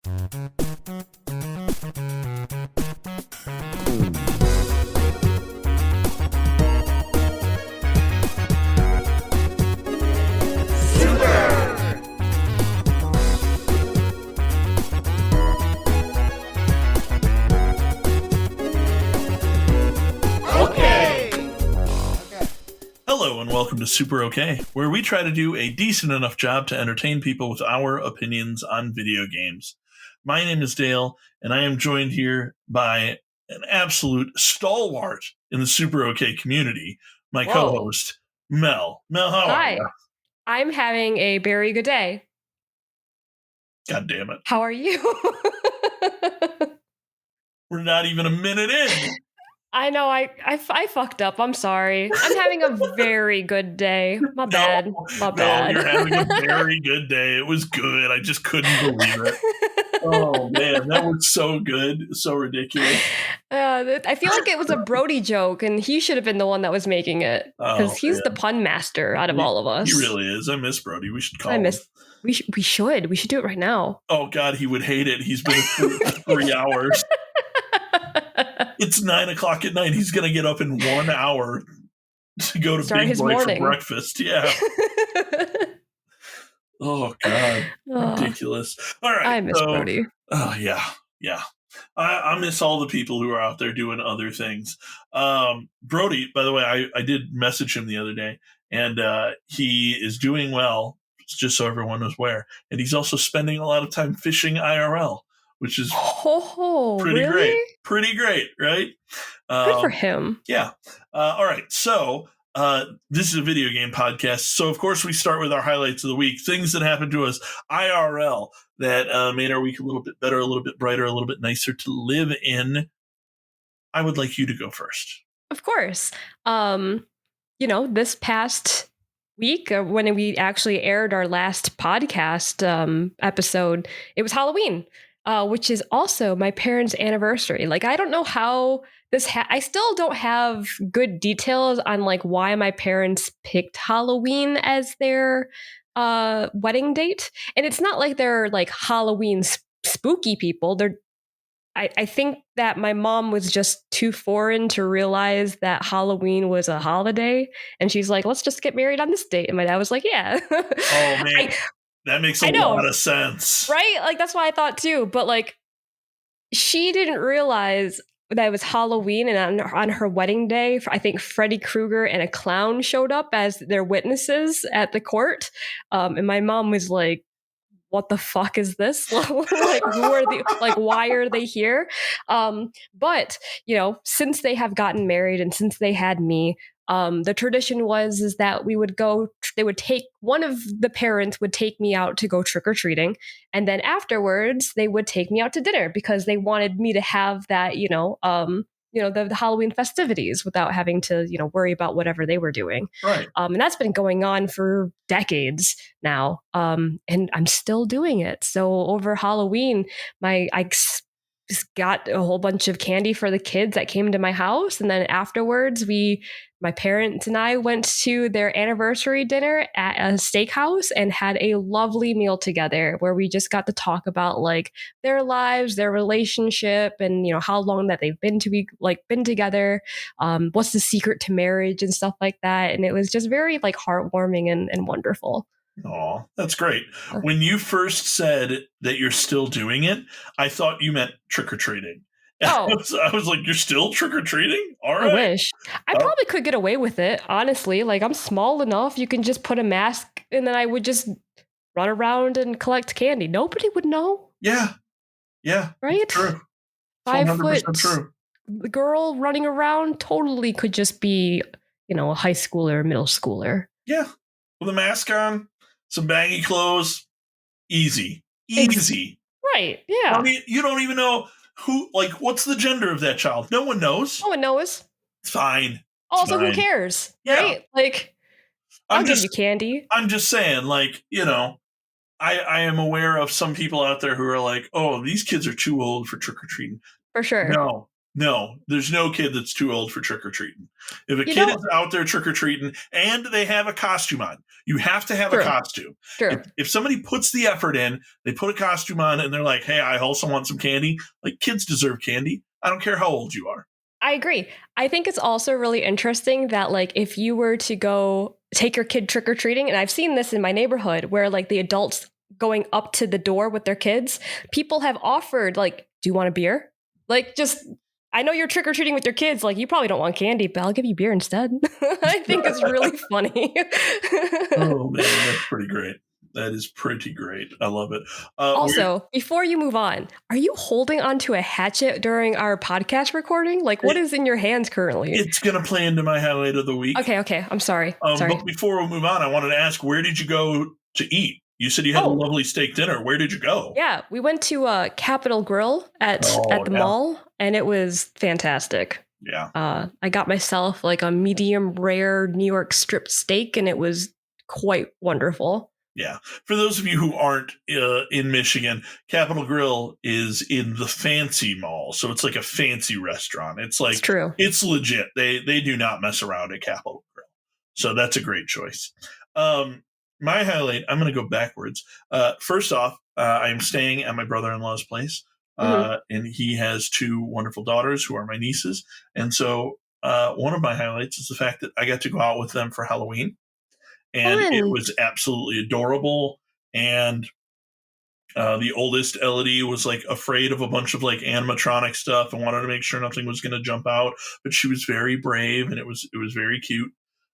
Hello and welcome to Super Okay, where we try to do a decent enough job to entertain people with our opinions on video games. My name is Dale, and I am joined here by an absolute stalwart in the Super Okay community, my co-host, Mel. Mel, how are you? I'm having a very good day. God damn it. How are you? We're not even a minute in. I know, I fucked up. I'm sorry. I'm having a very good day. My bad. No, you're having a very good day. It was good. I just couldn't believe it. Oh, man, that was so good. So ridiculous. I feel like it was a Brody joke, and he should have been the one that was making it. Because he's the pun master out of all of us. He really is. I miss Brody. We should call him. We should. We should do it right now. Oh, God, he would hate it. He's been asleep for 3 hours. It's 9 o'clock at night. He's going to get up in 1 hour to go to Big Boy for breakfast. Yeah. Oh, God. Ridiculous. All right. I miss Brody. Oh, yeah. Yeah. I miss all the people who are out there doing other things. Brody, by the way, I did message him the other day, and he is doing well, just so everyone is aware. And he's also spending a lot of time fishing IRL, which is pretty great. Pretty great, right? Good for him. Yeah. All right. So this is a video game podcast. So, of course, we start with our highlights of the week, things that happened to us IRL that made our week a little bit better, a little bit brighter, a little bit nicer to live in. I would like you to go first. Of course. This past week, when we actually aired our last podcast episode, it was Halloween. Which is also my parents' anniversary. Like, I don't know how this I still don't have good details on like why my parents picked Halloween as their wedding date. And it's not like they're like Halloween spooky people. I think that my mom was just too foreign to realize that Halloween was a holiday. And she's like, let's just get married on this date. And my dad was like, yeah. Oh, man. That makes a lot of sense. Right? Like, that's what I thought too. But like, she didn't realize that it was Halloween, and on her wedding day, I think Freddy Krueger and a clown showed up as their witnesses at the court. And my mom was like, what the fuck is this? Like, who are they? Like, why are they here? But, since they have gotten married and since they had me, the tradition is that one of the parents would take me out to go trick-or-treating. And then afterwards they would take me out to dinner because they wanted me to have that, the Halloween festivities without having to, worry about whatever they were doing. Right. And that's been going on for decades now. And I'm still doing it. So over Halloween, I just got a whole bunch of candy for the kids that came to my house. And then afterwards, my parents and I went to their anniversary dinner at a steakhouse and had a lovely meal together where we just got to talk about like their lives, their relationship, and how long that they've been together, what's the secret to marriage and stuff like that. And it was just very like heartwarming and wonderful. Oh, that's great. When you first said that you're still doing it, I thought you meant trick-or-treating. Oh. I was like, you're still trick-or-treating? All right. I wish. I probably could get away with it, honestly. Like, I'm small enough. You can just put a mask, and then I would just run around and collect candy. Nobody would know. Yeah. Yeah. Right? True. 5 foot true. Girl running around totally could just be, a high schooler, middle schooler. Yeah. With a mask on. Some baggy clothes, easy. Right, yeah. I mean, you don't even know what's the gender of that child? No one knows. No one knows. It's fine. Also, who cares, right? Yeah. Like, I'll give you candy. I'm just saying, I am aware of some people out there who are like, oh, these kids are too old for trick-or-treating. For sure. No, there's no kid that's too old for trick or treating. If a You kid know, is out there trick or treating and they have a costume on, you have to have a true, costume. true. If somebody puts the effort in, they put a costume on and they're like, hey, I also want some candy. Like, kids deserve candy. I don't care how old you are. I agree. I think it's also really interesting that like if you were to go take your kid trick or treating, and I've seen this in my neighborhood where like the adults going up to the door with their kids, people have offered like, "Do you want a beer?" Like just I know you're trick or treating with your kids, like you probably don't want candy, but I'll give you beer instead. I think it's really funny. Oh man, that's pretty great. That is pretty great. I love it. Also, before you move on, are you holding onto a hatchet during our podcast recording? Like, what is in your hands currently? It's gonna play into my highlight of the week. Okay. I'm sorry. Sorry. But before we move on, I wanted to ask, where did you go to eat? You said you had a Oh, lovely steak dinner. Where did you go? yeah. We went to Capitol Grill at Oh the yeah, mall, and it was fantastic. yeah. I got myself like a medium rare New York strip steak, and it was quite wonderful. Yeah. For those of you who aren't in Michigan, Capitol Grill is in the fancy mall. So it's like a fancy restaurant. It's It's like, true. it's legit. They do not mess around at Capitol Grill. So that's a great choice. Um, my highlight, I'm going to go backwards. First off, I'm staying at my brother in law's place. Hmm. And he has two wonderful daughters who are my nieces. And so one of my highlights is the fact that I got to go out with them for Halloween, and it Fun. was absolutely adorable. And the oldest Elodie was like afraid of a bunch of like animatronic stuff and wanted to make sure nothing was going to jump out, but she was very brave, and it was very cute.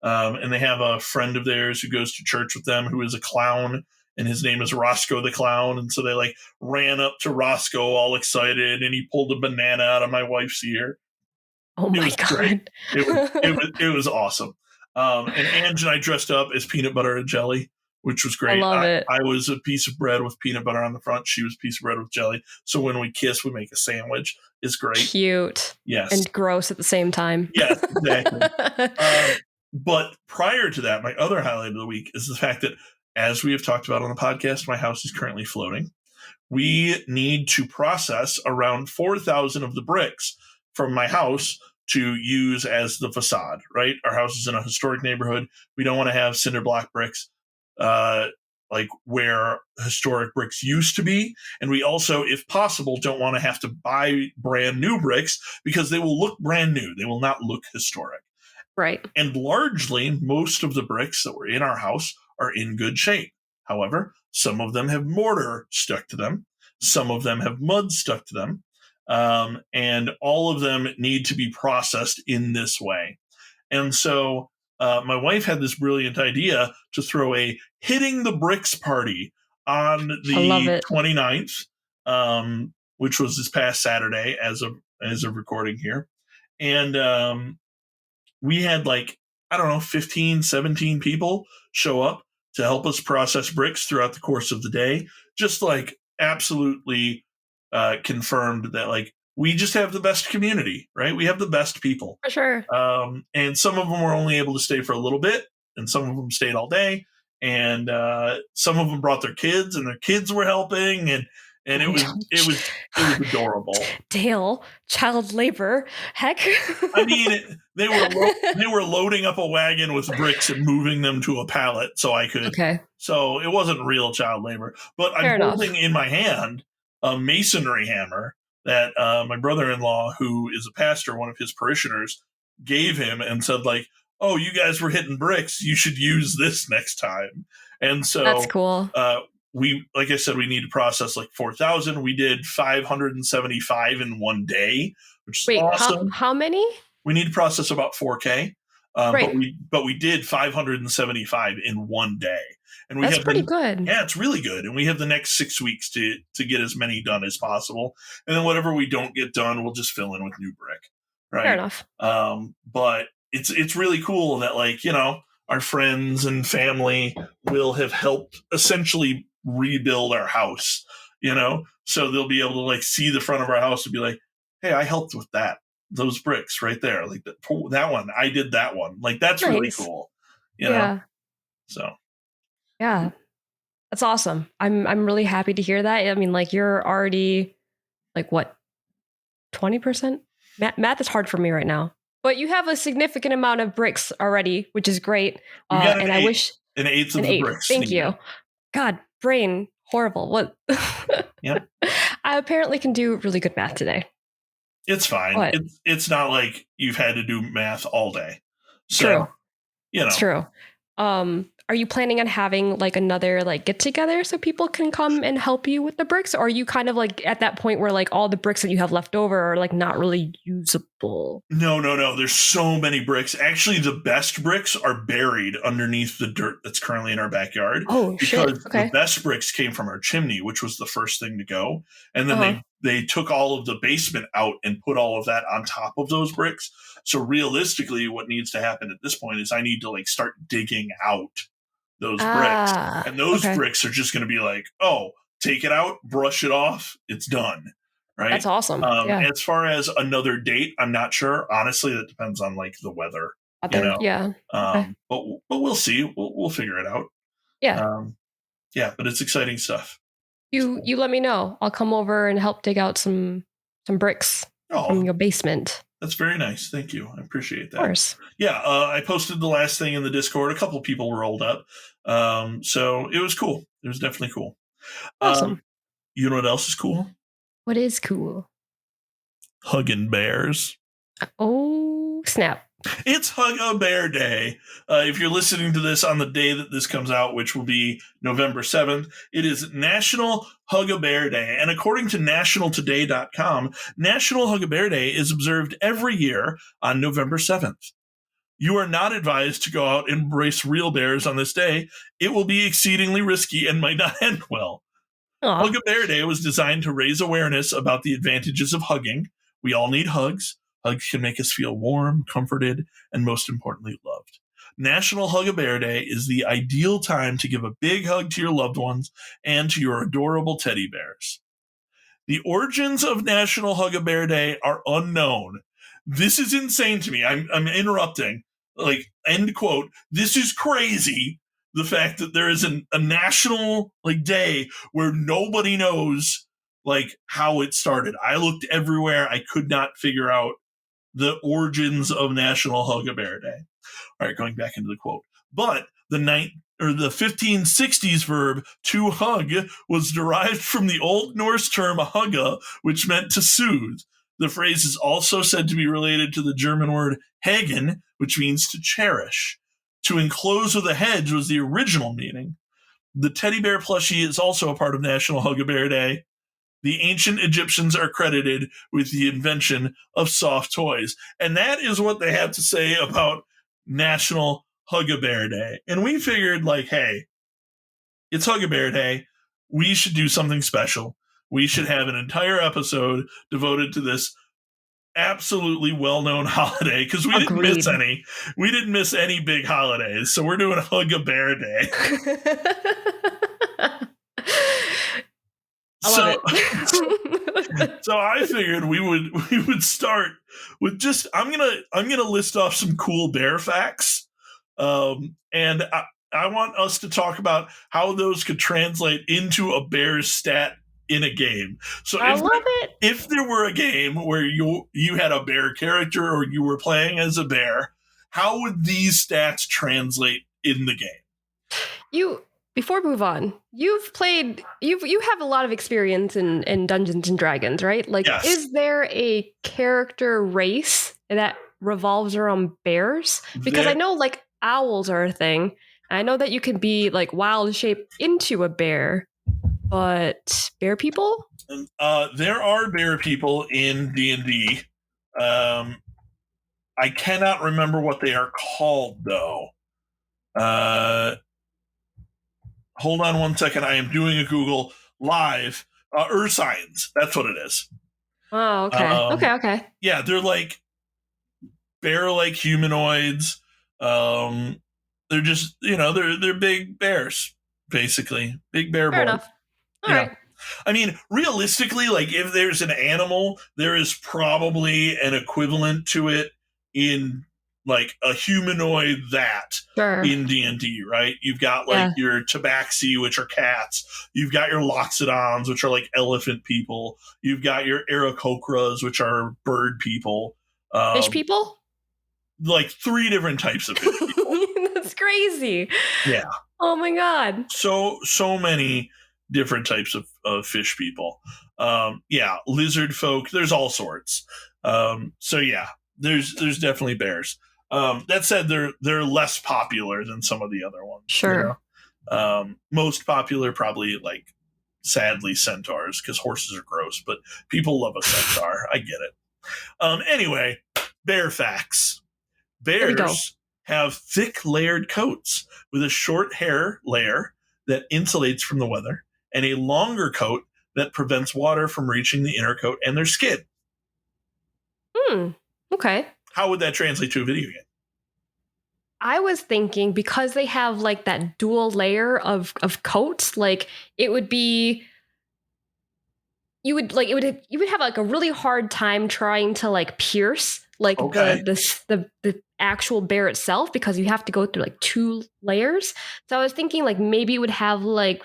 And they have a friend of theirs who goes to church with them who is a clown, and his name is Roscoe the Clown. And so they like ran up to Roscoe all excited, and he pulled a banana out of my wife's ear. Oh It my was great. god. It was awesome. And Ange and I dressed up as peanut butter and jelly, which was I great. love it. I was a piece of bread with peanut butter on the front. She was a piece of bread with jelly. So when we kiss, we make a sandwich. It's great. Cute Yes. and gross at the same time. Yes, exactly. But prior to that, my other highlight of the week is the fact that, as we have talked about on the podcast, my house is currently floating. We need to process around 4,000 of the bricks from my house to use as the facade, right? Our house is in a historic neighborhood. We don't want to have cinder block bricks uh, like where historic bricks used to be. And we also, if possible, don't want to have to buy brand new bricks because they will look brand new. They will not look historic. Right. And largely, most of the bricks that were in our house are in good shape. However, some of them have mortar stuck to them, some of them have mud stuck to them, and all of them need to be processed in this way. And so my wife had this brilliant idea to throw a hitting the bricks party on I love the it. 29th, which was this past Saturday as of recording here. And we had like, I don't know, 15, 17 people show up to help us process bricks throughout the course of the day. Just like absolutely confirmed that like we just have the best community, right? We have the best people. For sure. And some of them were only able to stay for a little bit, and some of them stayed all day. And some of them brought their kids, and their kids were helping, and it was adorable. Dale, child labor. Heck. I mean, they were loading up a wagon with bricks and moving them to a pallet so I could. Okay. So it wasn't real child labor, but Fair I'm enough. holding in my hand a masonry hammer that my brother-in-law, who is a pastor, one of his parishioners, gave him and said like, "Oh, you guys were hitting bricks. You should use this next time." And That's so cool. like I said, we need to process like 4,000. We did 575 in one day, which is Wait, awesome. how many? We need to process about 4K, but Right. we did 575 in one day, and we That's have pretty the good. yeah, it's really good, and we have the next 6 weeks to get as many done as possible, and then whatever we don't get done, we'll just fill in with new brick, Fair right? enough. But it's really cool that like our friends and family will have helped essentially rebuild our house, so they'll be able to like see the front of our house and be like, hey, I helped with those bricks right there, like that one, I did that one, like that's really Nice. cool, Yeah. so Yeah. That's awesome. I'm really happy to hear that. I mean, like you're already like what, 20%? Math is hard for me right now. But you have a significant amount of bricks already, which is great. We've got And I wish an eighth an of the 8. bricks Thank needed. you. God, brain, horrible. What? Yep. I apparently can do really good math today. It's fine. What? It's not like you've had to do math all day. So, True. you know. It's true. Are you planning on having like another like get together so people can come and help you with the bricks? Or are you kind of like at that point where like all the bricks that you have left over are like not really usable? No. There's so many bricks. Actually, the best bricks are buried underneath the dirt that's currently in our backyard. Oh, shit. Because Okay. the best bricks came from our chimney, which was the first thing to go. And then Uh-huh. they took all of the basement out and put all of that on top of those bricks. So realistically, what needs to happen at this point is I need to like start digging out those bricks. And those Okay. bricks are just going to be like, oh, take it out, brush it off, it's done. Right. That's awesome. Yeah. As far as another date, I'm not sure. Honestly, that depends on like the weather. Yeah. Okay. But we'll see. We'll figure it out. Yeah. Yeah, but it's exciting stuff. You let me know. I'll come over and help dig out some bricks from your basement. That's very nice. Thank you. I appreciate that. Of course. Yeah, I posted the last thing in the Discord. A couple people rolled up. So it was cool. It was definitely cool. Awesome. You know what else is cool? What is cool? Hugging bears. Oh, snap. It's Hug-A-Bear Day. If you're listening to this on the day that this comes out, which will be November 7th, it is National Hug-A-Bear Day. And according to nationaltoday.com, National Hug-A-Bear Day is observed every year on November 7th. You are not advised to go out and embrace real bears on this day. It will be exceedingly risky and might not end well. Hug-A-Bear Day was designed to raise awareness about the advantages of hugging. We all need hugs. Hugs can make us feel warm, comforted, and most importantly, loved. National Hug-A-Bear Day is the ideal time to give a big hug to your loved ones and to your adorable teddy bears. The origins of National Hug-A-Bear Day are unknown. This is insane to me. I'm interrupting. Like, end quote. This is crazy. The fact that there is a national like day where nobody knows like how it started. I looked everywhere. I could not figure out the origins of National Hug-A-Bear Day. All right, going back into the quote. But the 1560s verb to hug was derived from the Old Norse term hugga, which meant to soothe. The phrase is also said to be related to the German word hagen, which means to cherish. To enclose with a hedge was the original meaning. The teddy bear plushie is also a part of National Hug-A-Bear Day. The ancient Egyptians are credited with the invention of soft toys. And that is what they have to say about National Hug-A-Bear Day. And we figured, like, hey, it's Hug-A-Bear Day. We should do something special. We should have an entire episode devoted to this absolutely well-known holiday because we didn't miss any. We didn't miss any big holidays. So we're doing Hug-A-Bear Day. I love it. So I figured we would start with just I'm gonna list off some cool bear facts, and I want us to talk about how those could translate into a bear's stat in a game. So if there were a game where you had a bear character or you were playing as a bear, how would these stats translate in the game? Before we move on, you have a lot of experience in Dungeons and Dragons, right? Like, yes. Is there a character race that revolves around bears? Because I know like owls are a thing. I know that you can be like wild shaped into a bear, but bear people? There are bear people in D&D. I cannot remember what they are called though. Hold on one second. I am doing a Google live. Ursines. That's what it is. Oh, okay. Okay. Yeah, they're like bear-like humanoids. They're just, they're big bears, basically. Big bear boys. Fair enough. All right. I mean, realistically, like if there's an animal, there is probably an equivalent to it in like a humanoid that Sure. in D&D, right? You've got like Yeah. your tabaxi, which are cats. You've got your loxodons, which are like elephant people. You've got your aarakocras, which are bird people. Fish Um, people? like 3 different types of fish people. That's crazy. Yeah. Oh my god. So many different types of fish people. Yeah, lizard folk. There's all sorts. So yeah, there's definitely bears. That said, they're less popular than some of the other ones. You Sure. know, most popular probably like sadly centaurs because horses are gross, but people love a centaur. I get it. Anyway, bear facts. Here we go. Bears have thick layered coats with a short hair layer that insulates from the weather and a longer coat that prevents water from reaching the inner coat and their skin. Hmm. Okay. How would that translate to a video game? I was thinking because they have like that dual layer of coats, like it would be you would have like a really hard time trying to like pierce like Okay. the actual bear itself because you have to go through like 2 layers. So I was thinking like maybe it would have like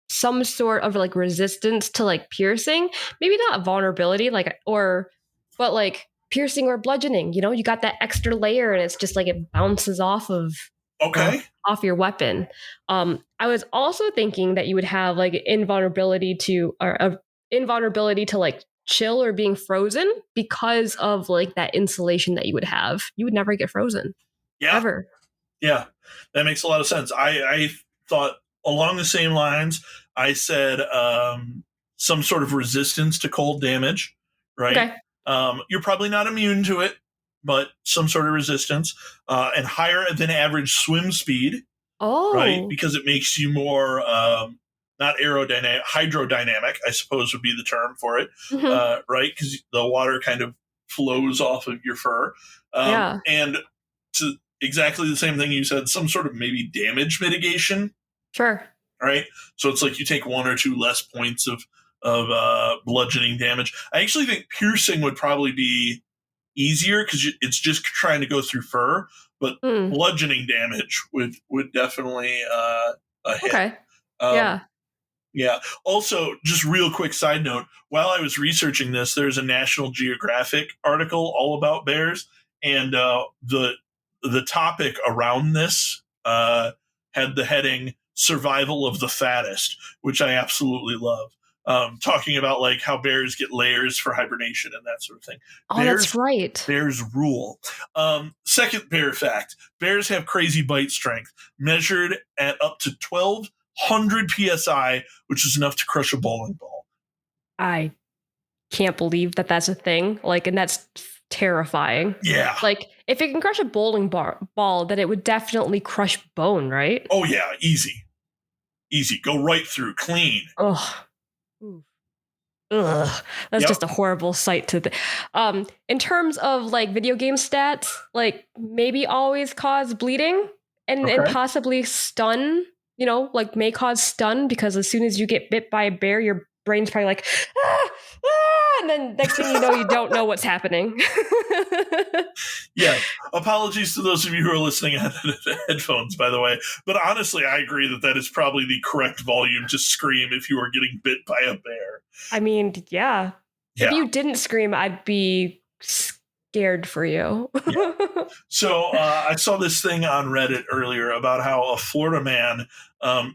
some sort of like resistance to like piercing, maybe not vulnerability, like or but like piercing or bludgeoning. You know, you got that extra layer, and it's just like it bounces off of Okay. off your weapon. I was also thinking that you would have like invulnerability to like chill or being frozen because of like that insulation that you would have. You would never get frozen Yeah. ever. Yeah. That makes a lot of sense. I thought along the same lines. I said some sort of resistance to cold damage, right? Okay. You're probably not immune to it, but some sort of resistance and higher than average swim speed, right? Oh. Because it makes you more not aerodynamic, hydrodynamic, I suppose would be the term for it, Hmm. right? Because the water kind of flows off of your fur, Yeah. and to exactly the same thing you said, some sort of maybe damage mitigation, Sure. right? So it's like you take 1 or 2 less points of bludgeoning damage. I actually think piercing would probably be easier because it's just trying to go through fur, but Mm. bludgeoning damage would definitely a hit. Okay. Um, Yeah. yeah. Also, just real quick side note: while I was researching this, there's a National Geographic article all about bears, and the topic around this had the heading "Survival of the Fattest," which I absolutely love. Talking about like how bears get layers for hibernation and that sort of thing. Oh, that's Bears right. Bears rule. Second bear fact: bears have crazy bite strength, measured at up to 1,200 psi, which is enough to crush a bowling ball. I can't believe that that's a thing. Like, and that's terrifying. Yeah. Like, if it can crush a ball, then it would definitely crush bone, right? Oh yeah, easy, easy. Go right through, clean. Ugh. Ugh. That's Yep. just a horrible sight to in terms of like video game stats, like maybe always cause bleeding and Okay. possibly stun, you know, like may cause stun because as soon as you get bit by a bear, your brain's probably like, ah, ah, and then next thing you know, you don't know what's happening. Yeah. Apologies to those of you who are listening on headphones, by the way. But honestly, I agree that that is probably the correct volume to scream if you are getting bit by a bear. I mean, yeah. If Yeah. you didn't scream, I'd be scared for you. Yeah. So I saw this thing on Reddit earlier about how a Florida man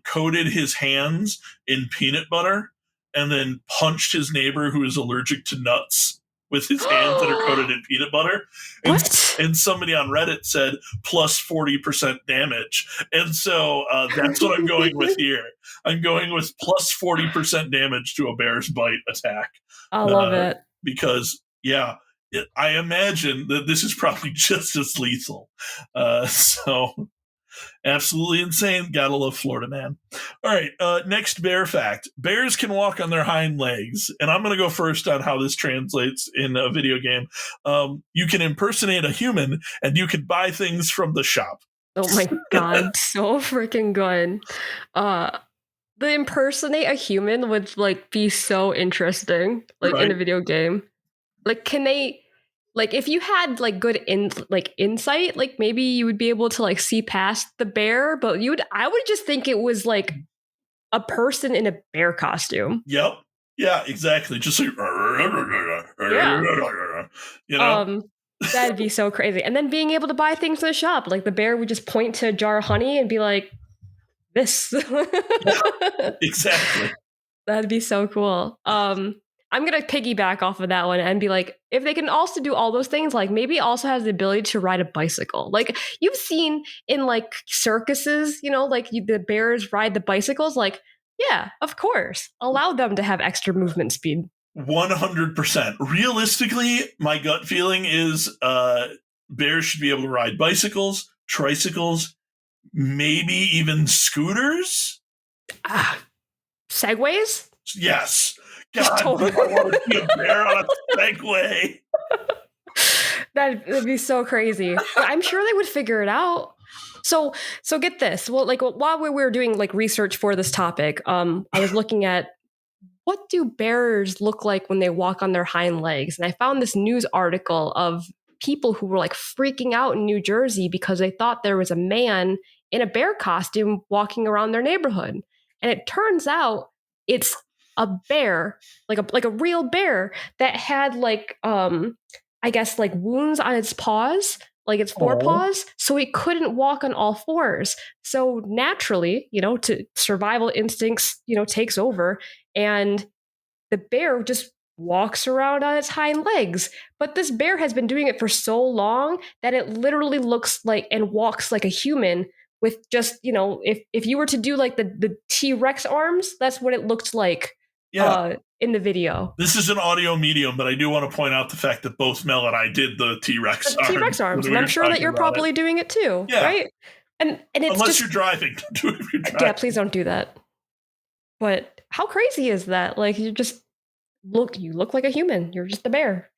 coated his hands in peanut butter and then punched his neighbor who is allergic to nuts with his hands that are coated in peanut butter. And What? and somebody on Reddit said plus 40% damage. And so that's what I'm going with here. I'm going with plus 40% damage to a bear's bite attack. I love it. Because, yeah, I imagine that this is probably just as lethal. So absolutely insane. Gotta love Florida man. All right, next bear fact: bears can walk on their hind legs, and I'm going to go first on how this translates in a video game. You can impersonate a human, and you can buy things from the shop. Oh my god, so freaking good. The impersonate a human would like be so interesting, like in a Right? video game. Like, can they like if you had like good insight, like maybe you would be able to like see past the bear, but I would just think it was like a person in a bear costume. Yep. Yeah, exactly. Just like, Yeah. you know? That'd be so crazy. And then being able to buy things in the shop, like the bear would just point to a jar of honey and be like, this. Yeah, exactly. That'd be so cool. I'm gonna piggyback off of that one and be like, if they can also do all those things, like maybe it also has the ability to ride a bicycle. Like you've seen in like circuses, like the bears ride the bicycles. Like, yeah, of course, allow them to have extra movement speed. 100%. Realistically, my gut feeling is bears should be able to ride bicycles, tricycles, maybe even scooters. Segways? Yes. God, totally. I want to see a bear on a Segway. That'd be so crazy. I'm sure they would figure it out. So get this. Well, like while we were doing like research for this topic, I was looking at what do bears look like when they walk on their hind legs, and I found this news article of people who were like freaking out in New Jersey because they thought there was a man in a bear costume walking around their neighborhood, and it turns out it's a bear, like a real bear that had like I guess like wounds on its paws, like its forepaws, so it couldn't walk on all fours. So naturally, to survival instincts, takes over, and the bear just walks around on its hind legs. But this bear has been doing it for so long that it literally looks like and walks like a human with just, if you were to do like the T-Rex arms, that's what it looked like. Yeah. In the video. This is an audio medium, but I do want to point out the fact that both Mel and I did the T-Rex arms. T-Rex arms, and I'm sure that you're probably doing it too, yeah. right? And it's unless you're driving. Do it if you're driving. Yeah, please don't do that. But how crazy is that? Like you look like a human. You're just a bear.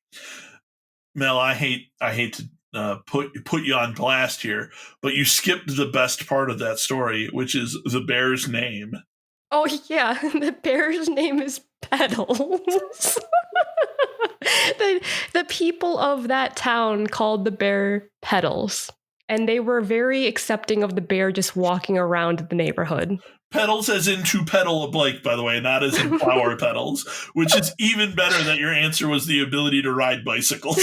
Mel, I hate to put you on blast here, but you skipped the best part of that story, which is the bear's name. Oh yeah, the bear's name is Petals. the people of that town called the bear Petals, and they were very accepting of the bear just walking around the neighborhood. Petals as in to petal a bike, by the way, not as in flower petals, which is even better that your answer was the ability to ride bicycles.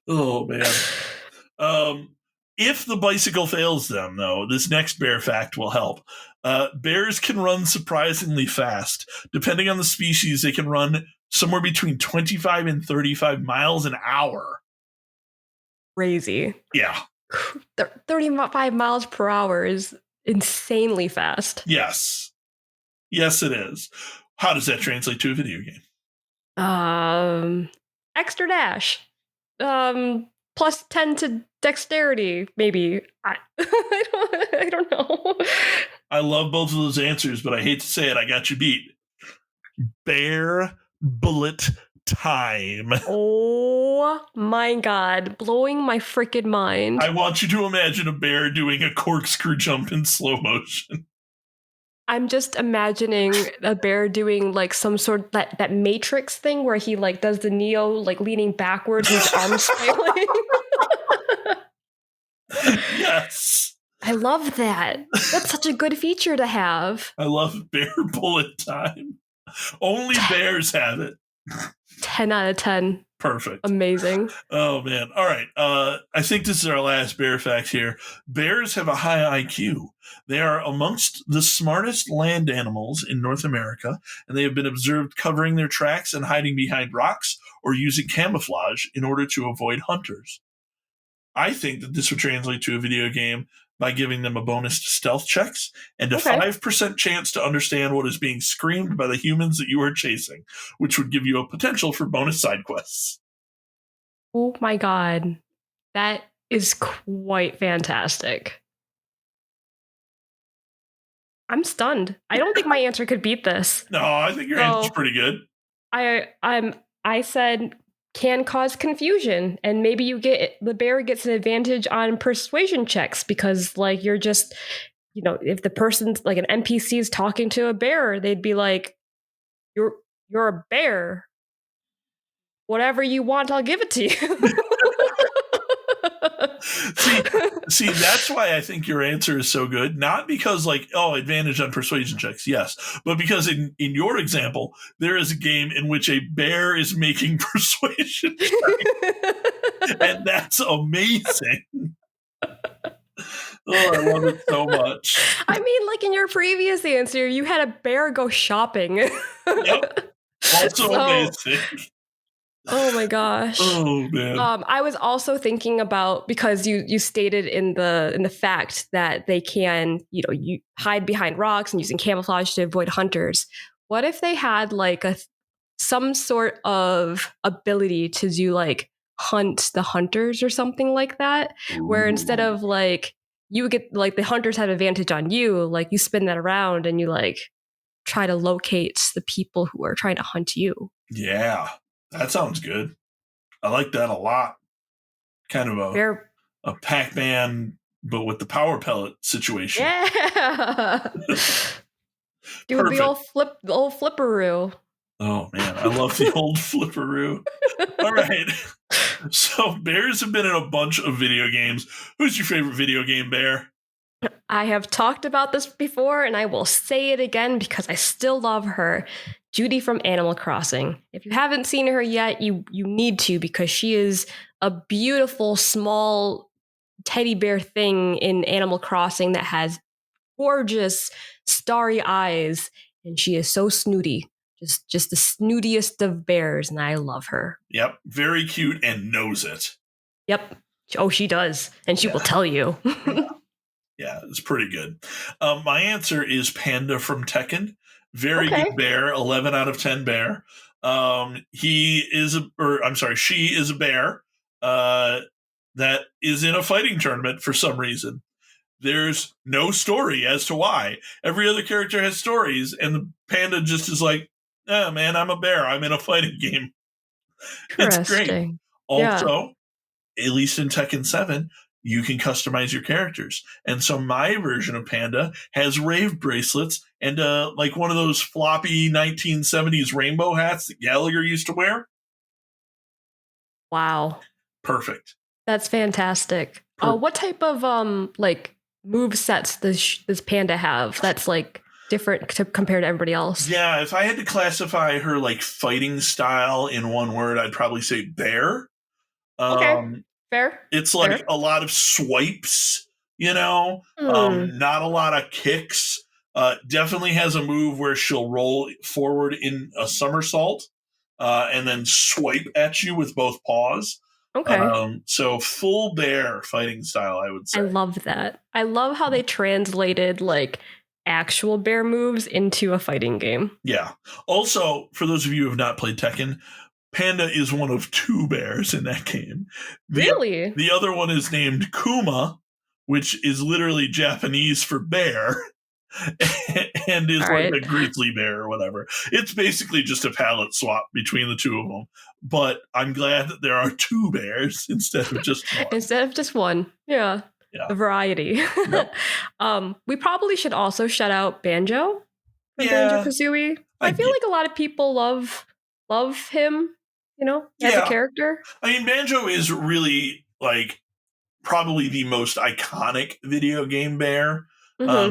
Oh, man. If the bicycle fails them, though, this next bear fact will help. Bears can run surprisingly fast. Depending on the species, they can run somewhere between 25 and 35 miles an hour. Crazy. Yeah. 35 miles per hour is insanely fast. Yes. Yes, it is. How does that translate to a video game? Extra dash. Plus 10 to dexterity, maybe. I don't know. I love both of those answers, but I hate to say it, I got you beat. Bear bullet time. Oh my god, blowing my freaking mind. I want you to imagine a bear doing a corkscrew jump in slow motion. I'm just imagining a bear doing like some sort of that Matrix thing where he like does the Neo like leaning backwards and his arms flailing. Yes. I love that. That's such a good feature to have. I love bear bullet time. Only bears have it. 10 out of 10. Perfect. Amazing. Oh, man. All right. I think this is our last bear fact here. Bears have a high IQ. They are amongst the smartest land animals in North America, and they have been observed covering their tracks and hiding behind rocks or using camouflage in order to avoid hunters. I think that this would translate to a video game by giving them a bonus to stealth checks and a 5% chance to understand what is being screamed by the humans that you are chasing, which would give you a potential for bonus side quests. Oh my god. That is quite fantastic. I'm stunned. I don't think my answer could beat this. No, I think your answer's pretty good. I said can cause confusion, and maybe the bear gets an advantage on persuasion checks because like you're just, if the person's like an NPC is talking to a bear, they'd be like, you're a bear. whatever you want, I'll give it to you. See, that's why I think your answer is so good. Not because advantage on persuasion checks, yes, but because in your example, there is a game in which a bear is making persuasion checks, and that's amazing. Oh, I love it so much. I mean, like in your previous answer, you had a bear go shopping. Yep. Also amazing. Oh my gosh. Oh man. I was also thinking about, because you stated in the fact that they can, you hide behind rocks and using camouflage to avoid hunters. What if they had like some sort of ability to do like hunt the hunters or something like that, where instead of like you would get like the hunters have advantage on you, like you spin that around and you like try to locate the people who are trying to hunt you. Yeah, that sounds good. I like that a lot. Kind of a Pac-Man, but with the power pellet situation. Yeah. Do the old flipperoo. Oh man, I love the old flipperoo. All right. So bears have been in a bunch of video games. Who's your favorite video game bear? I have talked about this before, and I will say it again because I still love her. Judy from Animal Crossing. If you haven't seen her yet, you need to, because she is a beautiful small teddy bear thing in Animal Crossing that has gorgeous starry eyes, and she is so snooty. Just the snootiest of bears, and I love her. Yep, very cute and knows it. Yep. Oh, she does, and she will tell you. Yeah, it's pretty good. My answer is Panda from Tekken. Very good bear, 11 out of 10 bear. She is a bear that is in a fighting tournament for some reason. There's no story as to why. Every other character has stories, and the panda just is like, man, I'm a bear. I'm in a fighting game. It's great. Also, at least in Tekken 7, you can customize your characters. And so my version of Panda has rave bracelets and like one of those floppy 1970s rainbow hats that Gallagher used to wear. Wow. Perfect. That's fantastic. What type of like move sets does Panda have that's like different compared to everybody else? Yeah, if I had to classify her like fighting style in one word, I'd probably say bear. Fair. It's like a lot of swipes, not a lot of kicks. Definitely has a move where she'll roll forward in a somersault and then swipe at you with both paws. So full bear fighting style, I would say. I love that. I love how they translated like actual bear moves into a fighting game. Yeah. Also, for those of you who have not played Tekken, Panda is one of 2 bears in that game. Really? The other one is named Kuma, which is literally Japanese for bear, and is like a grizzly bear or whatever. It's basically just a palette swap between the 2 of them. But I'm glad that there are 2 bears instead of just one. Instead of just one. Yeah. The variety. Yep. We probably should also shout out Banjo. Banjo-Kazooie. I feel like a lot of people love him, as a character. I mean, Banjo is really like probably the most iconic video game bear.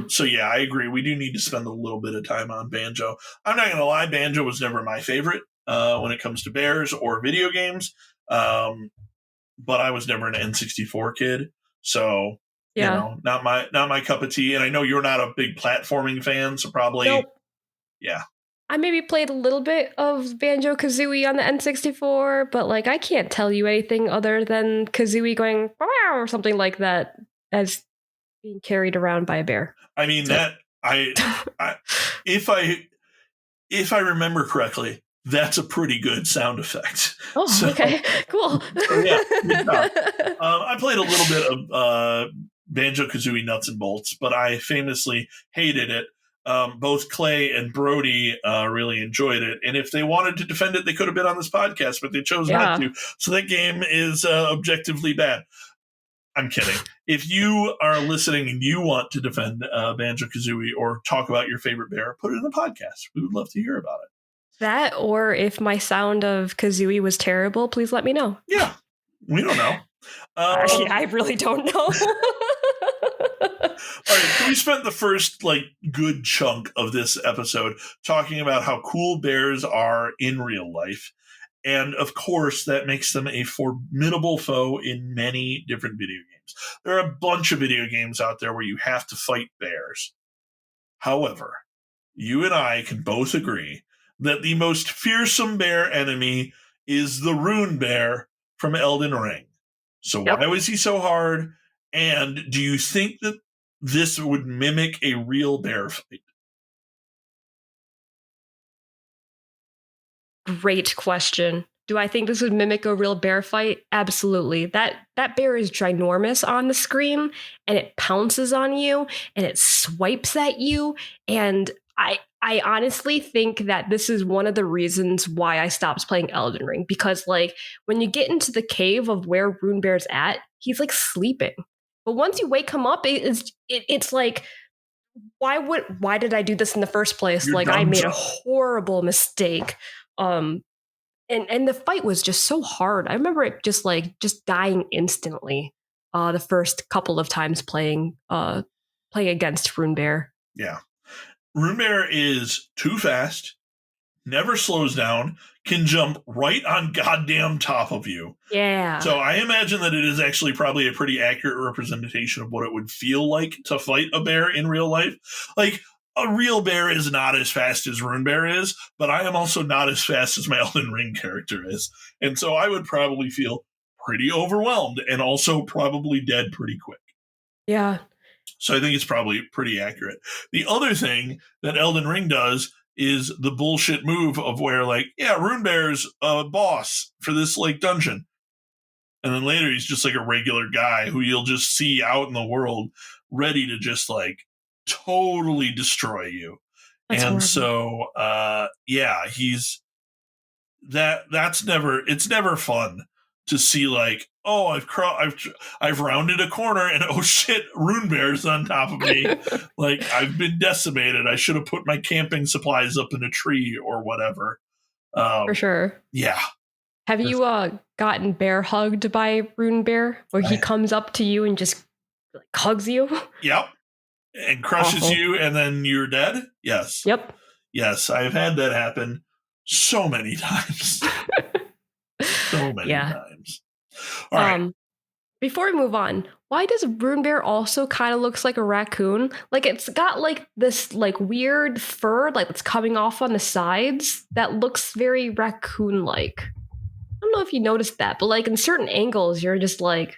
So yeah, I agree. We do need to spend a little bit of time on Banjo. I'm not going to lie, Banjo was never my favorite when it comes to bears or video games. But I was never an N64 kid. So, not my cup of tea. And I know you're not a big platforming fan, so probably, yeah. I maybe played a little bit of Banjo-Kazooie on the N64, but like I can't tell you anything other than Kazooie going or something like that as being carried around by a bear. I mean, if I remember correctly, that's a pretty good sound effect. Oh, okay, cool. I played a little bit of Banjo-Kazooie Nuts and Bolts, but I famously hated it. Both Clay and Brody really enjoyed it, and if they wanted to defend it, they could have been on this podcast, but they chose not to. So that game is objectively bad. I'm kidding. If you are listening and you want to defend Banjo-Kazooie or talk about your favorite bear, put it in the podcast. We would love to hear about it. That, or if my sound of Kazooie was terrible, please let me know. Yeah, we don't know. I really don't know. All right, so we spent the first like good chunk of this episode talking about how cool bears are in real life. And of course, that makes them a formidable foe in many different video games. There are a bunch of video games out there where you have to fight bears. However, you and I can both agree that the most fearsome bear enemy is the Rune Bear from Elden Ring. So why Yep. was he so hard? And do you think that this would mimic a real bear fight? Great question. Do I think this would mimic a real bear fight? Absolutely. That bear is ginormous on the screen, and it pounces on you and it swipes at you, and I honestly think that this is one of the reasons why I stopped playing Elden Ring, because like when you get into the cave of where Rune Bear's at, he's like sleeping. But once you wake him up, it's like why did I do this in the first place? You're Like I done, made a Joe. horrible mistake. Um and the fight was just so hard. I remember it just dying instantly. The first couple of times playing against Rune Bear. Yeah. Rune Bear is too fast, never slows down, can jump right on goddamn top of you. Yeah. So I imagine that it is actually probably a pretty accurate representation of what it would feel like to fight a bear in real life. Like, a real bear is not as fast as Rune Bear is, but I am also not as fast as my Elden Ring character is. And so I would probably feel pretty overwhelmed and also probably dead pretty quick. Yeah. So I think it's probably pretty accurate. The other thing that Elden Ring does is the bullshit move of where, like, yeah, Rune Bear's a boss for this like dungeon. And then later he's just like a regular guy who you'll just see out in the world ready to just like totally destroy you. That's And horrible. so yeah, he's it's never fun to see like, oh, I've rounded a corner and oh shit, Rune Bear's on top of me. Like, I've been decimated. I should have put my camping supplies up in a tree or whatever. For sure. Yeah. Have you gotten bear hugged by Rune Bear, where he comes up to you and just like, hugs you? Yep. And crushes Awful. you and then you're dead? Yes. Yep. Yes, I've had that happen so many times. So many times. All right. Before we move on, why does Rune Bear also kind of looks like a raccoon? Like it's got like this like weird fur like that's coming off on the sides that looks very raccoon-like. I don't know if you noticed that, but like in certain angles, you're just like,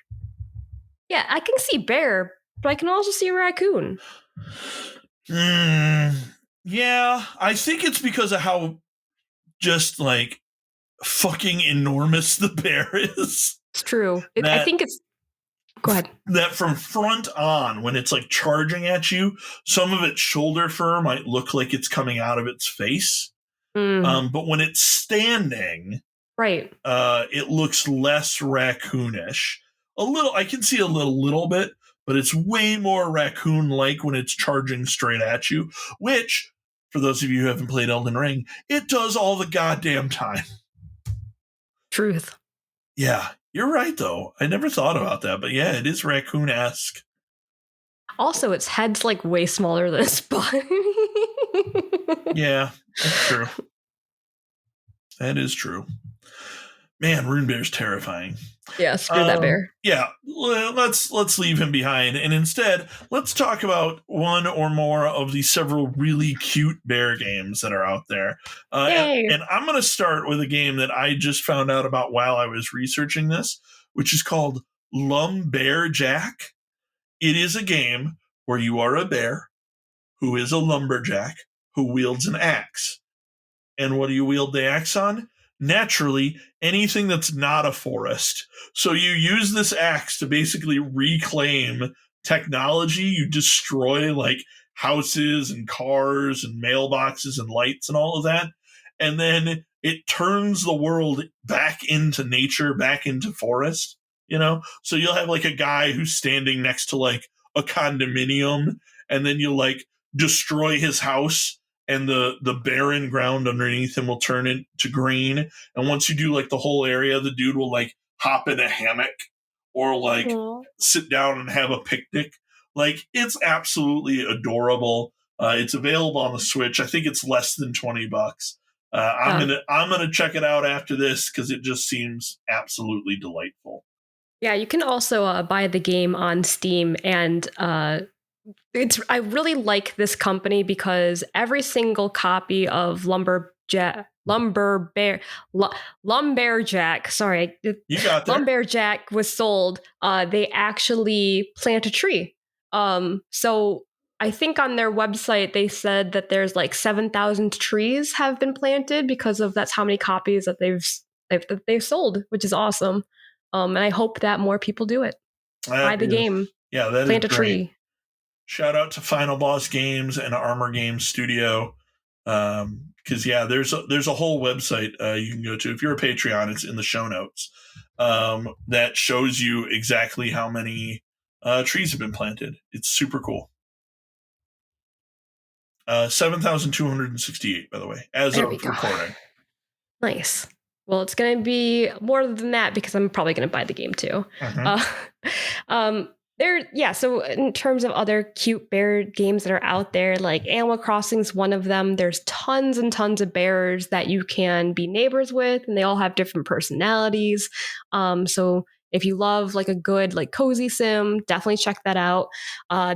yeah, I can see bear, but I can also see a raccoon. Yeah, I think it's because of how just like fucking enormous the bear is. It's true. I think it's. Go ahead. That from front on, when it's like charging at you, some of its shoulder fur might look like it's coming out of its face. But when it's standing, right, it looks less raccoonish. A little, I can see a little bit, but it's way more raccoon-like when it's charging straight at you, which, for those of you who haven't played Elden Ring, it does all the goddamn time. Truth. Yeah, you're right, though. I never thought about that, but yeah, it is raccoon-esque. Also, its head's like way smaller than its body. Yeah, that's true. That is true. Man, Rune Bear's terrifying. Yeah, screw that bear. Yeah, let's leave him behind, and instead let's talk about one or more of the several really cute bear games that are out there. And I'm going to start with a game that I just found out about while I was researching this, which is called Lumberjack. It is a game where you are a bear who is a lumberjack who wields an axe. And what do you wield the axe on? Naturally, anything that's not a forest. So you use this axe to basically reclaim technology. You destroy like houses and cars and mailboxes and lights and all of that. And then it turns the world back into nature, back into forest, you know? So you'll have like a guy who's standing next to like a condominium, and then you like destroy his house, and the barren ground underneath him will turn into green. And once you do like the whole area, the dude will like hop in a hammock or like Aw. sit down and have a picnic. Like it's absolutely adorable. It's available on the Switch. I think it's less than $20. Yeah. I'm gonna check it out after this because it just seems absolutely delightful. Yeah, you can also buy the game on Steam, and I really like this company because every single copy of Lumberjack, sorry, You got there. Lumberjack was sold. They actually plant a tree. So I think on their website they said that there's like 7,000 trees have been planted because of that's how many copies that they've sold, which is awesome. And I hope that more people do it. Buy That the is, game, yeah, that is plant a great. tree. Shout out to Final Boss Games and Armor Games Studio. Because yeah, there's a whole website you can go to. If you're a Patreon, it's in the show notes. That shows you exactly how many trees have been planted. It's super cool. 7,268, by the way, as There of we go. recording. Nice. Well, it's going to be more than that because I'm probably going to buy the game too. Uh, so in terms of other cute bear games that are out there, like Animal Crossing's one of them. There's tons and tons of bears that you can be neighbors with, and they all have different personalities. So if you love like a good like cozy sim, definitely check that out.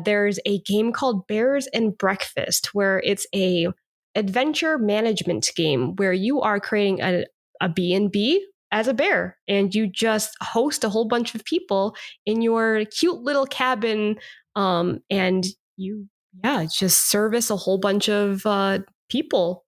There's a game called Bears and Breakfast where it's a adventure management game where you are creating a B&B as a bear and you just host a whole bunch of people in your cute little cabin, and you just service a whole bunch of people.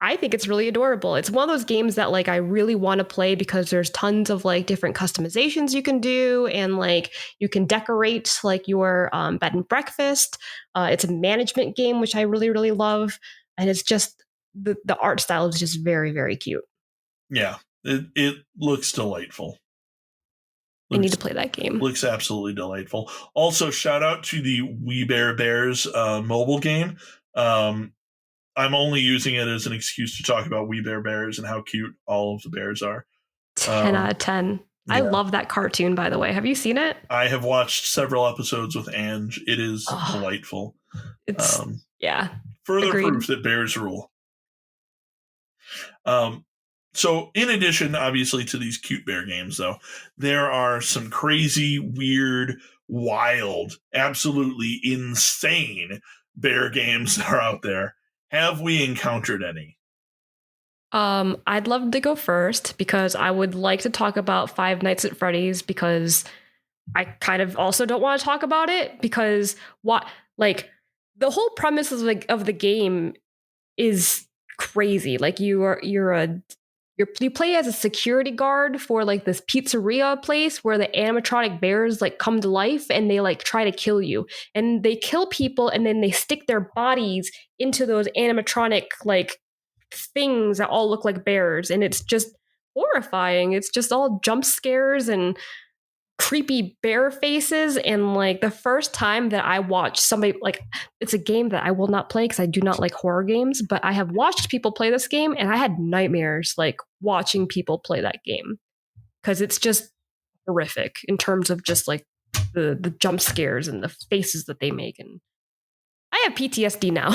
I think it's really adorable. It's one of those games that like I really want to play because there's tons of like different customizations you can do, and like you can decorate like your bed and breakfast. It's a management game which I really really love, and it's just the art style is just very very cute. Yeah, it looks delightful. I need to play that game. Looks absolutely delightful. Also, shout out to the We Bare Bears mobile game. I'm only using it as an excuse to talk about We Bare Bears and how cute all of the bears are. 10 out of 10. I yeah. love that cartoon, by the way. Have you seen it? I have watched several episodes with Ange. It is delightful. It's Further agreed. proof that bears rule. So in addition, obviously, to these cute bear games, though, there are some crazy, weird, wild, absolutely insane bear games that are out there. Have we encountered any? I'd love to go first because I would like to talk about Five Nights at Freddy's because I kind of also don't want to talk about it because the whole premise of the game is crazy. Like you play as a security guard for like this pizzeria place where the animatronic bears like come to life and they like try to kill you, and they kill people and then they stick their bodies into those animatronic like things that all look like bears, and it's just horrifying. It's just all jump scares and creepy bear faces. And like the first time that I watched somebody, like, it's a game that I will not play because I do not like horror games, but I have watched people play this game and I had nightmares like watching people play that game because it's just horrific in terms of just like the jump scares and the faces that they make. And I have PTSD now.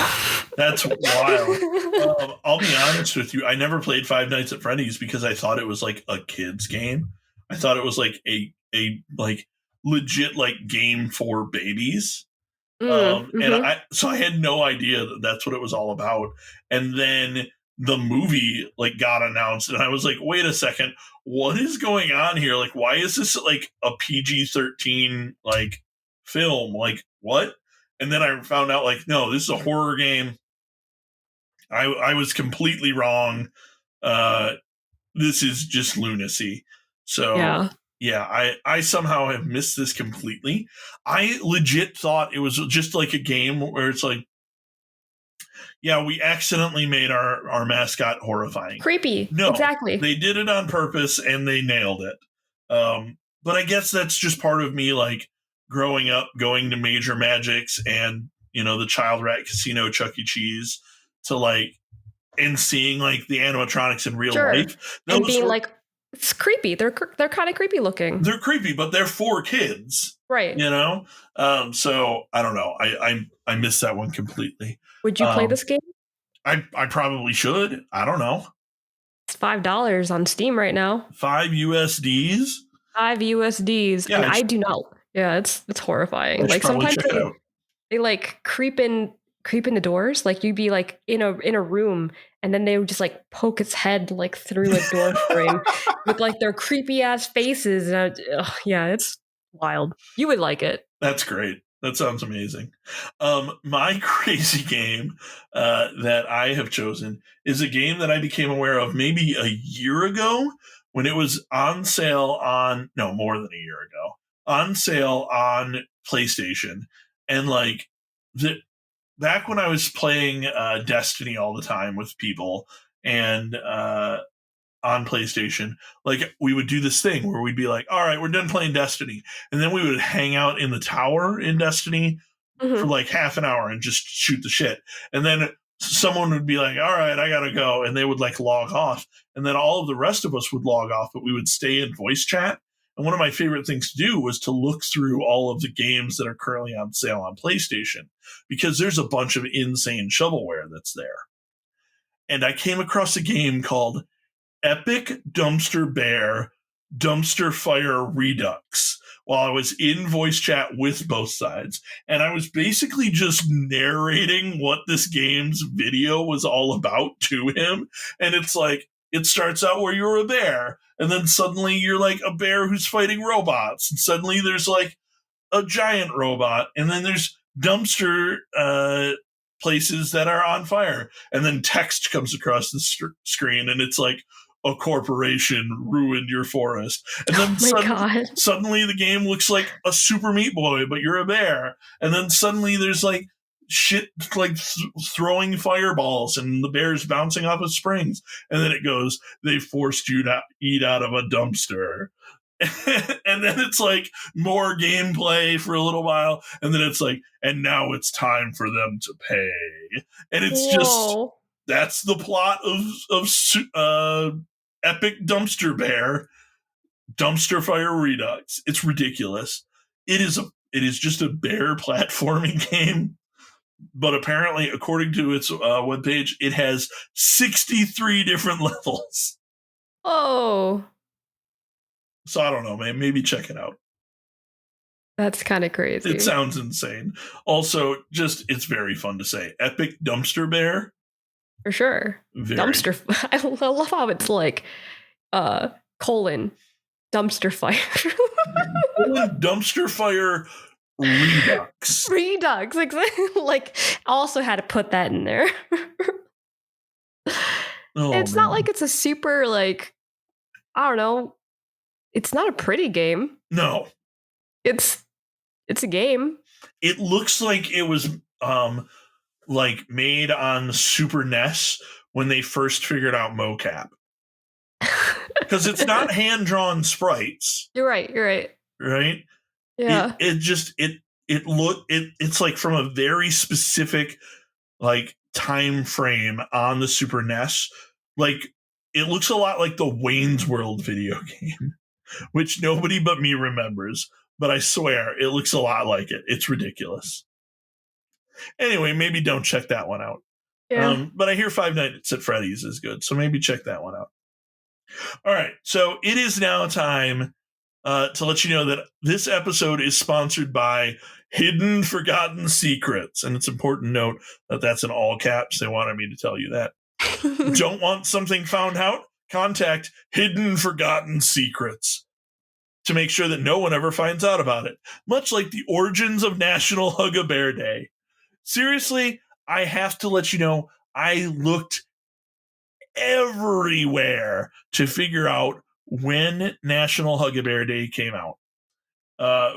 That's wild. I'll be honest with you. I never played Five Nights at Freddy's because I thought it was like a kid's game. I thought it was like a like legit like game for babies. And I had no idea that that's what it was all about. And then the movie like got announced, and I was like, wait a second, what is going on here? Like, why is this like a PG-13 like film? Like, what? And then I found out like, no, this is a horror game. I was completely wrong. This is just lunacy. So I somehow have missed this completely. I legit thought it was just like a game where it's like, yeah, we accidentally made our mascot horrifying. Creepy. No, exactly. They did it on purpose and they nailed it. But I guess that's just part of me like growing up, going to Major Magics and, the Child Rat Casino, Chuck E. Cheese. to like and seeing like the animatronics in real Sure. life. And being like, it's creepy. They're kind of creepy looking. They're creepy, but they're for kids, right? You know. So I don't know. I missed that one completely. Would you play this game? I probably should. I don't know. It's $5 on Steam right now. $5. $5. Yeah, And I do not. Yeah, it's horrifying. Like sometimes they like creep in the doors. Like you'd be like in a room, and then they would just like poke its head like through a door frame with like their creepy ass faces. And yeah, it's wild. You would like it. That's great. That sounds amazing. My crazy game that I have chosen is a game that I became aware of maybe a year ago when it was on sale on, no, more than a year ago, on sale on PlayStation. And like, back when I was playing Destiny all the time with people and on PlayStation, like we would do this thing where we'd be like, all right, we're done playing Destiny. And then we would hang out in the tower in Destiny for like half an hour and just shoot the shit. And then someone would be like, all right, I gotta go. And they would like log off. And then all of the rest of us would log off, but we would stay in voice chat. And one of my favorite things to do was to look through all of the games that are currently on sale on PlayStation, because there's a bunch of insane shovelware that's there. And I came across a game called Epic Dumpster Bear Dumpster Fire Redux while I was in voice chat with both sides. And I was basically just narrating what this game's video was all about to him. And it's like, it starts out where you're a bear, and then suddenly you're like a bear who's fighting robots. And suddenly there's like a giant robot, and then there's dumpster places that are on fire. And then text comes across the screen, and it's like, a corporation ruined your forest. And then suddenly the game looks like a Super Meat Boy, but you're a bear. And then suddenly there's like shit like throwing fireballs, and the bear's bouncing off of springs. And then it goes, they forced you to eat out of a dumpster. And then it's like more gameplay for a little while, and then it's like, and now it's time for them to pay. And it's just, that's the plot of Epic Dumpster Bear Dumpster Fire Redux. It's ridiculous. It is just a bear platforming game, but apparently, according to its webpage, it has 63 different levels. Oh. So I don't know, man. Maybe check it out. That's kind of crazy. It sounds insane. Also, just, it's very fun to say. Epic Dumpster Bear. For sure. Dumpster. I love how it's like, colon, dumpster fire. Dumpster Fire Redux. Redux. Exactly. Like, I also had to put that in there. It's not like it's a super, like, I don't know. It's not a pretty game. No. It's a game. It looks like it was like made on Super NES when they first figured out mocap. Because it's not hand-drawn sprites. You're right. Right? Yeah. It's like from a very specific like time frame on the Super NES. Like, it looks a lot like the Wayne's World video game, which nobody but me remembers. But I swear, it looks a lot like it. It's ridiculous. Anyway, maybe don't check that one out. Yeah. But I hear Five Nights at Freddy's is good, so maybe check that one out. All right, so it is now time to let you know that this episode is sponsored by Hidden Forgotten Secrets. And it's important to note that that's in all caps. They wanted me to tell you that. Don't want something found out? Contact Hidden Forgotten Secrets to make sure that no one ever finds out about it. Much like the origins of National Hug-A-Bear Day. Seriously, I have to let you know, I looked everywhere to figure out when National Hug-A-Bear Day came out.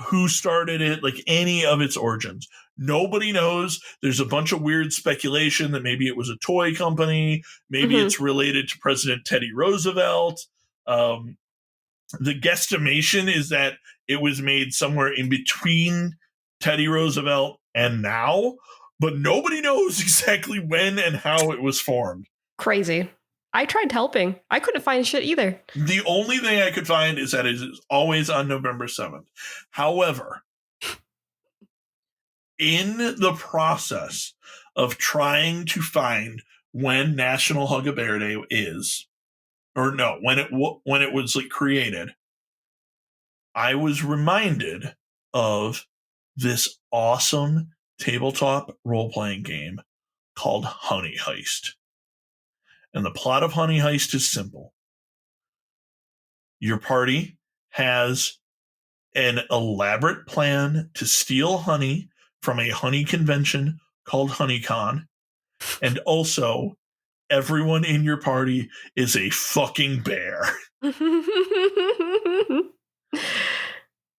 Who started it, like any of its origins. Nobody knows. There's a bunch of weird speculation that maybe it was a toy company. Maybe it's related to President Teddy Roosevelt. The guesstimation is that it was made somewhere in between Teddy Roosevelt and now. but nobody knows exactly when and how it was formed. Crazy. I tried helping. I couldn't find shit either. The only thing I could find is that it is always on November 7th. However, in the process of trying to find when National Hug a Bear Day is, or no, when it was like created, I was reminded of this awesome tabletop role-playing game called Honey Heist. And the plot of Honey Heist is simple. Your party has an elaborate plan to steal honey from a honey convention called HoneyCon. And also, everyone in your party is a fucking bear.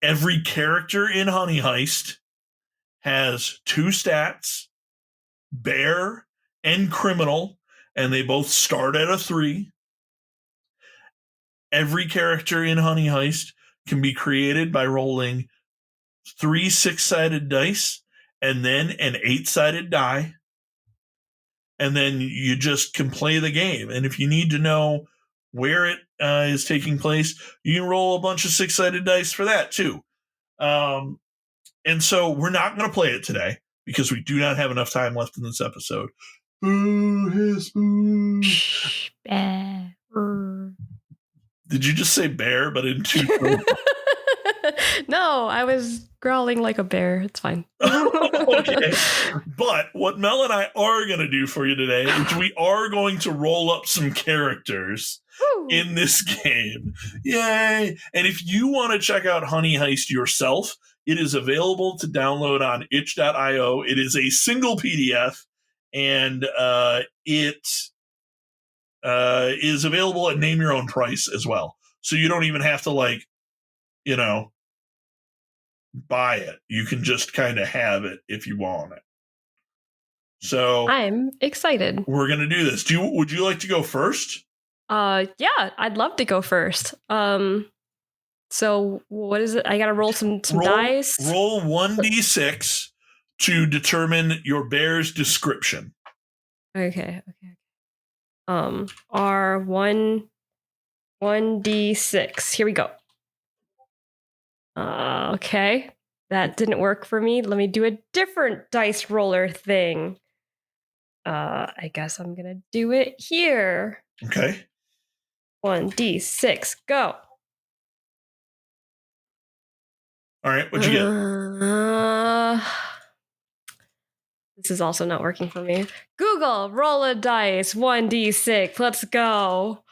Every character in Honey Heist has 2 stats, bear and criminal, and they both start at a 3. Every character in Honey Heist can be created by rolling 3 6-sided dice and then an 8-sided die. And then you just can play the game. And if you need to know where it is taking place, you can roll a bunch of 6-sided dice for that too. And so we're not going to play it today because we do not have enough time left in this episode. Boo, hiss, boo. Bear. Did you just say bear, but in 2 tones? No, I was growling like a bear. It's fine. Okay. But what Mel and I are going to do for you today is we are going to roll up some characters in this game. Yay! And if you want to check out Honey Heist yourself, it is available to download on itch.io. It is a single PDF, and it is available at name your own price as well. So you don't even have to buy it. You can just kind of have it if you want it. So I'm excited. We're gonna do this. Would you like to go first? Yeah, I'd love to go first. So what is it? I gotta roll some dice. Roll 1d6 to determine your bear's description. Okay. R1d6. Here we go. Okay. That didn't work for me. Let me do a different dice roller thing. I guess I'm gonna do it here. Okay. 1d6, go. All right, what'd you get? This is also not working for me. Google, roll a dice, 1d6, let's go.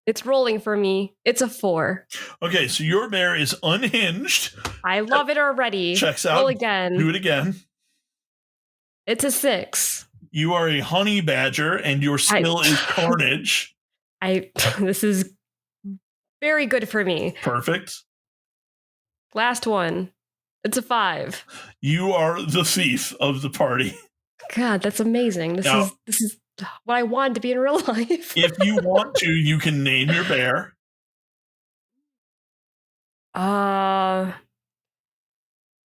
It's rolling for me. It's a 4. Okay, so your bear is unhinged. I love it already. Checks out. Roll again. Do it again. It's a 6. You are a honey badger, and your skill is carnage. This is very good for me. Perfect. Last one. It's a 5. You are the thief of the party. God, that's amazing. This is what I want to be in real life. If you want to, you can name your bear. What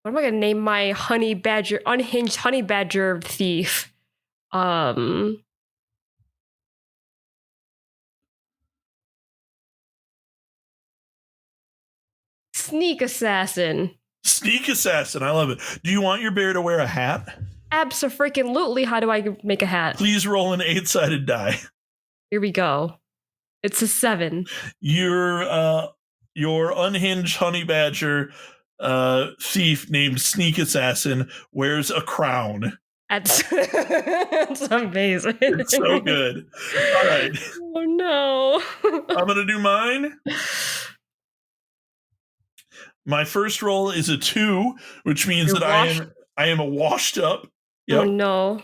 am I gonna name my unhinged honey badger thief? Sneak assassin. Sneak assassin. I love it. Do you want your bear to wear a hat? Abso-freaking-lutely. How do I make a hat? Please roll an 8-sided die. Here we go. It's a 7. Your unhinged honey badger thief named Sneak Assassin wears a crown. That's amazing. It's so good. All right. Oh no. I'm gonna do mine. My first roll is a 2, which means I am a washed up. Yep. Oh no.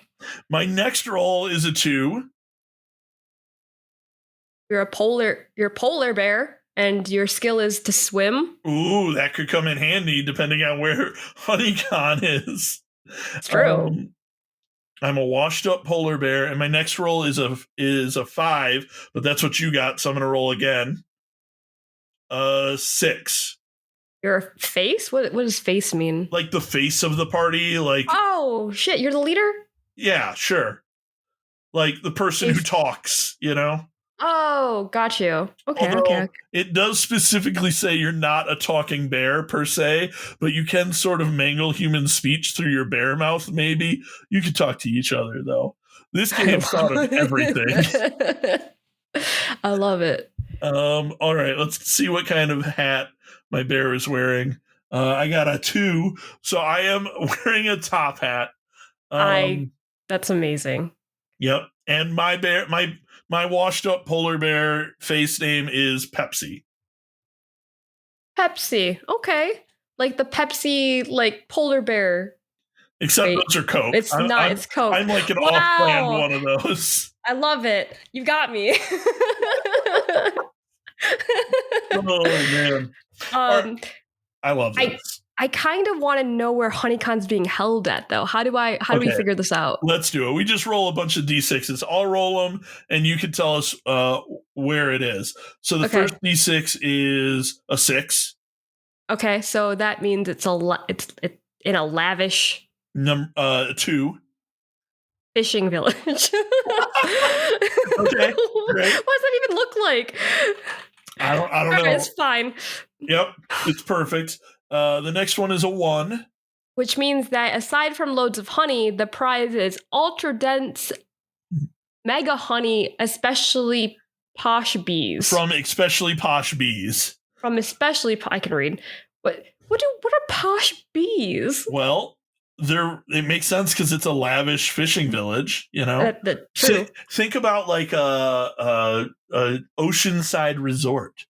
My next roll is a 2. You're a polar bear, and your skill is to swim. Ooh, that could come in handy depending on where HoneyCon is. It's true. I'm a washed up polar bear, and my next roll is a 5, but that's what you got, so I'm gonna roll again. 6. Your face? What does face mean? Like the face of the party. Like, Oh shit, you're the leader? yeah, sure. Like the person who Face. talks, you know? Oh, got you. Okay, okay, Although okay. it does specifically say you're not a talking bear per se, but you can sort of mangle human speech through your bear mouth, maybe. You could talk to each other, though. This I game thought of love everything. it. I love it. All right, let's see what kind of hat my bear is wearing. I got a 2, so I am wearing a top hat. I Um, That's amazing. yep. And my bear, my washed up polar bear face name is Pepsi. Pepsi. Okay. Like the Pepsi like polar bear. Except Wait. those are Coke. It's not, it's Coke. I'm like an off-brand Wow. one of those. I love it. You got me. Oh man! All right, um I love I this. I kind of want to know where HoneyCon's being held at though. How do we Okay, figure this out? let's do it. We just roll a bunch of d6s. I'll roll them, and you can tell us where it is. So the Okay. first d6 is a 6. Okay, so that means it's in a lavish 2. fishing village. Okay, What great. does that even look like? I don't All right, know. it's fine. Yep, it's perfect. The next one is a 1 Which means that aside from loads of honey, the prize is ultra dense mega honey, especially posh bees. from especially posh bees. I can read. What are posh bees? Well, it makes sense because it's a lavish fishing village. You know, True. think about like a oceanside resort,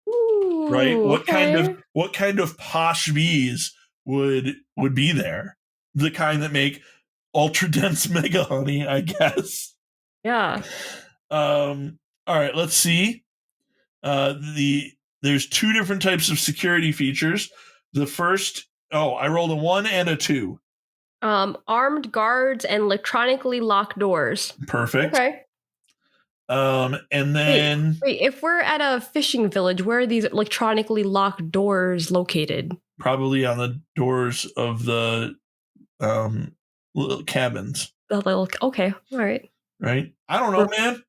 right? Ooh, okay. What kind of posh bees would be there? The kind that make ultra dense mega honey, I guess. Yeah. All right, let's see. There's 2 different types of security features. The first, I rolled a 1 and a 2. Armed guards and electronically locked doors. Perfect. Okay. And then Wait, if we're at a fishing village, where are these electronically locked doors located? probably on the doors of the little cabins, Okay, all right. right? I don't know, man.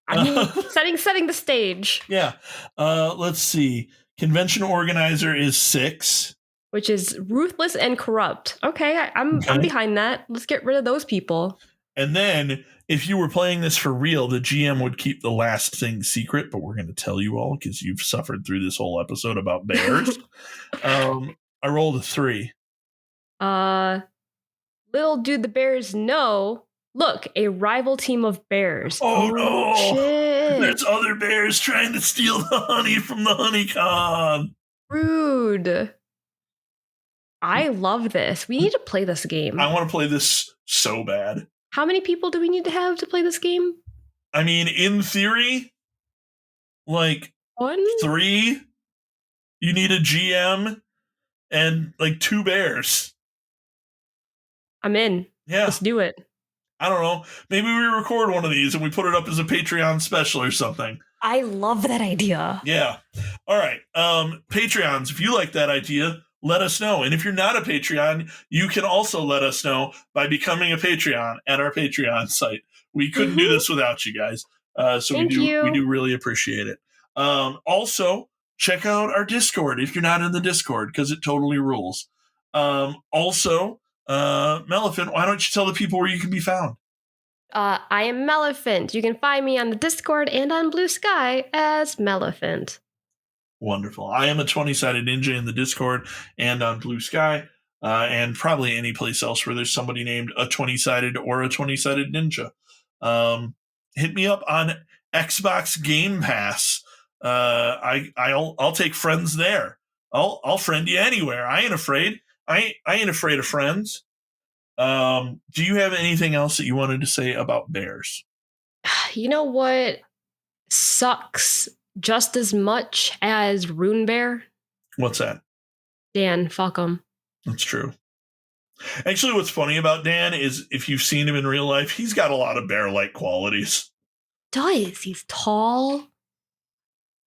I mean, setting the stage. Yeah. Let's see. Convention organizer is 6. Which is ruthless and corrupt. Okay, I'm behind that. Let's get rid of those people. And then, if you were playing this for real, the GM would keep the last thing secret, but we're going to tell you all because you've suffered through this whole episode about bears. I rolled a 3. Little do the bears know. Look, a rival team of bears. Oh no! Shit. There's other bears trying to steal the honey from the honeycomb. Rude. I love this. We need to play this game. I want to play this so bad. How many people do we need to have to play this game? I mean, in theory, like 1? 3. You need a GM and like 2 bears. I'm in. Yeah. Let's do it. I don't know. Maybe we record one of these and we put it up as a Patreon special or something. I love that idea. Yeah. All right. Patreons, if you like that idea, let us know. And if you're not a Patreon, you can also let us know by becoming a Patreon at our Patreon site. We couldn't do this without you guys. So we do really appreciate it. Also, check out our Discord if you're not in the Discord, because it totally rules. Also, Melephant, why don't you tell the people where you can be found? I am Melephant. You can find me on the Discord and on Blue Sky as Melephant. Wonderful. I am a 20-sided ninja in the Discord and on Blue Sky, and probably any place else where there's somebody named a 20-sided or a 20-sided ninja. Hit me up on Xbox Game Pass. I'll take friends there. I'll friend you anywhere. I ain't afraid. I ain't afraid of friends. Do you have anything else that you wanted to say about bears? You know what sucks just as much as Rune Bear? What's that? Dan, fuck him. That's true. Actually, what's funny about Dan is if you've seen him in real life, he's got a lot of bear-like qualities. He's tall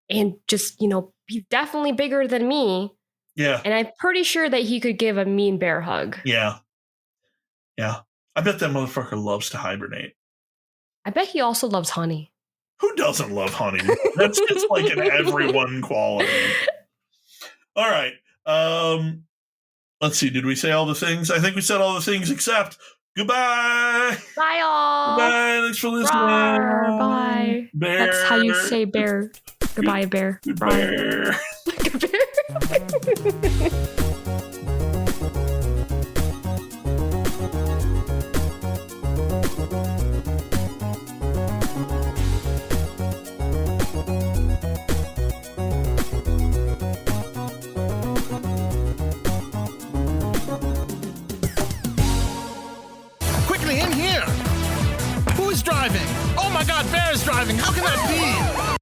and just, he's definitely bigger than me. Yeah. And I'm pretty sure that he could give a mean bear hug. Yeah. Yeah. I bet that motherfucker loves to hibernate. I bet he also loves honey. Who doesn't love honey? That's just like an everyone quality. All right. Let's see. Did we say all the things? I think we said all the things except goodbye. Bye, all. Goodbye. Thanks for listening. Rawr, bye. Bear. That's how you say bear. Goodbye, bear. Good Bye. bear. Quickly, in here! Who is driving? Oh my god, Bear is driving! How can that be?